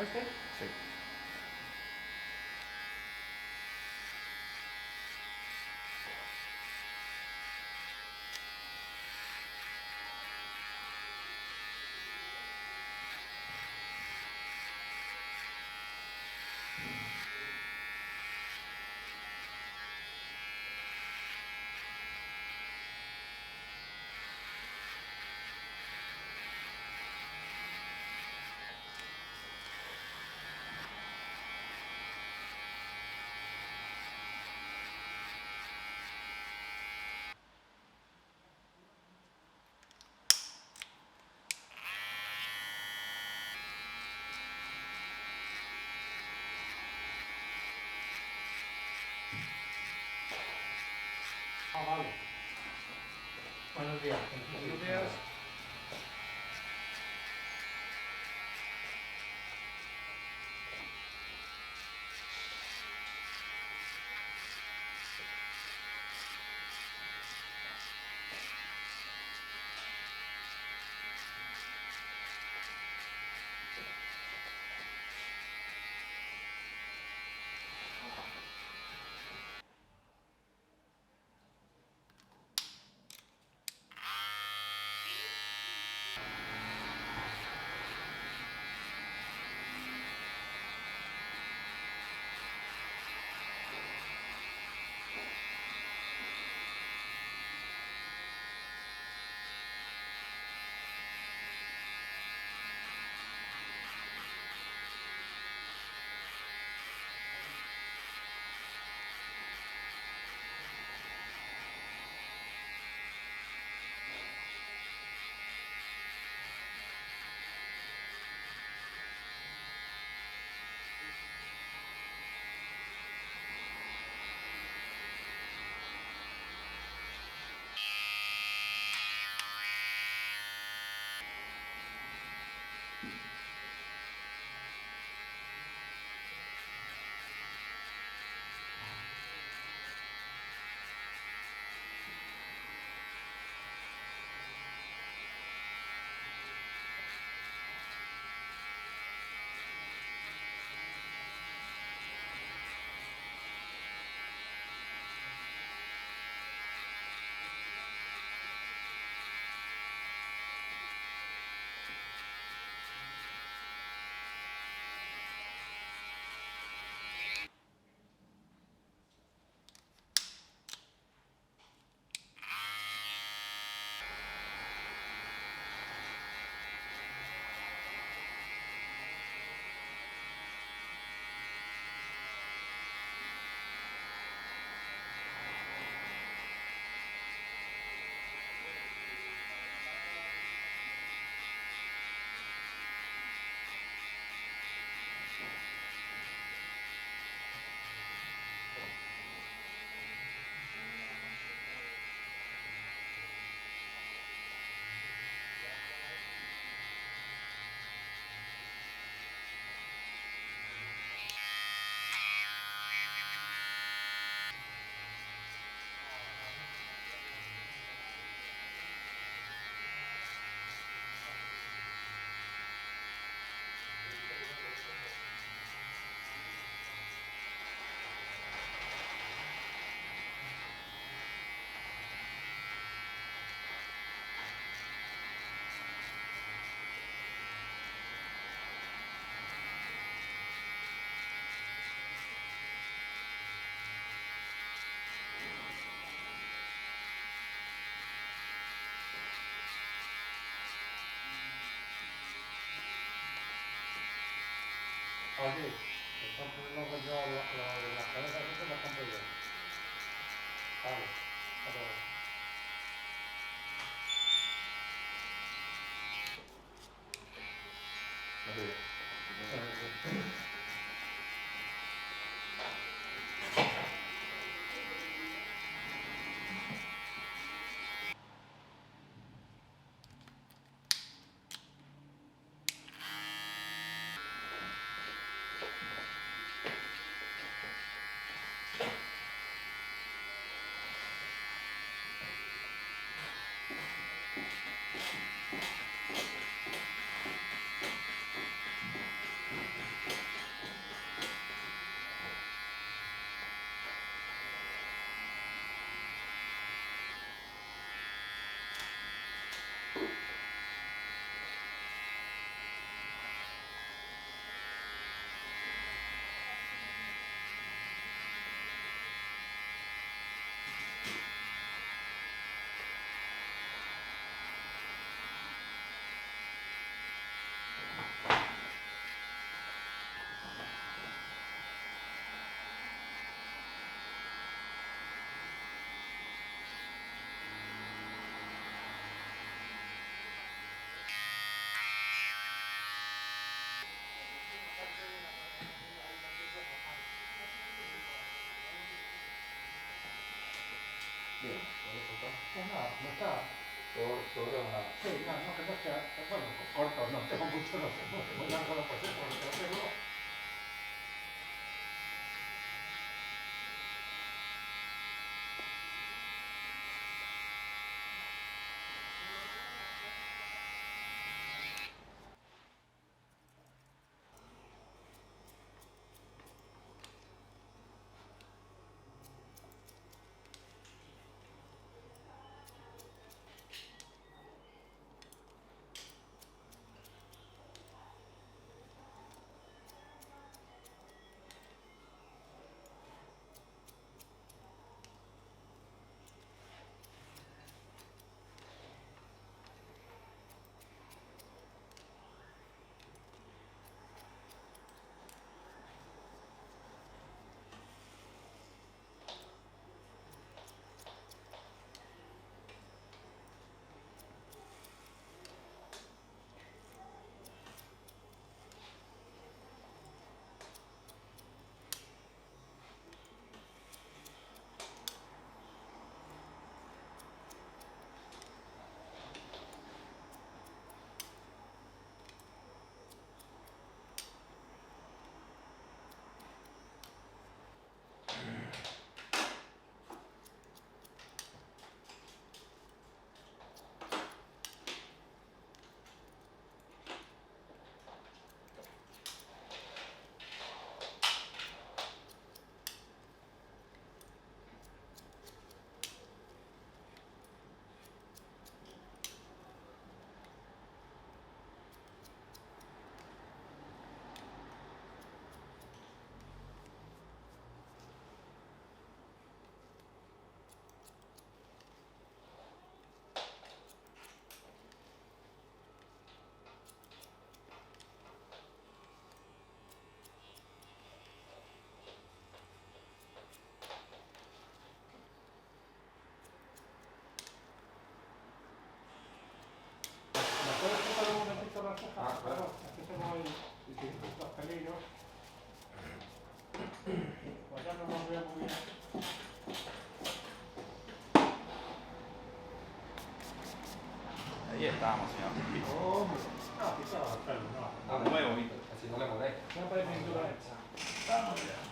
este? Sí. Ah, vale. Buenos días. Buenos días. Oye, entonces luego yo lo de las cabezas eso lo compro yo. Vale, hasta luego. Bien, con eso está. Pues nada, no está. Todo rebanado. Sí, no, no, que no sea, bueno, corto, no tengo mucho, no sé, muy largo lo pasé, por lo que lo tengo. ¿Me puedes tocar un momentito las cejas? Ah, claro. Aquí tengo ahí distintos pastelillos. Pues ya no los veo muy bien. Ahí estamos, señor. Hombre, no, quizá el pelo, no. Ah, muy bonito. Así no le molesta. Siempre hay pintura hecha. Vamos ya.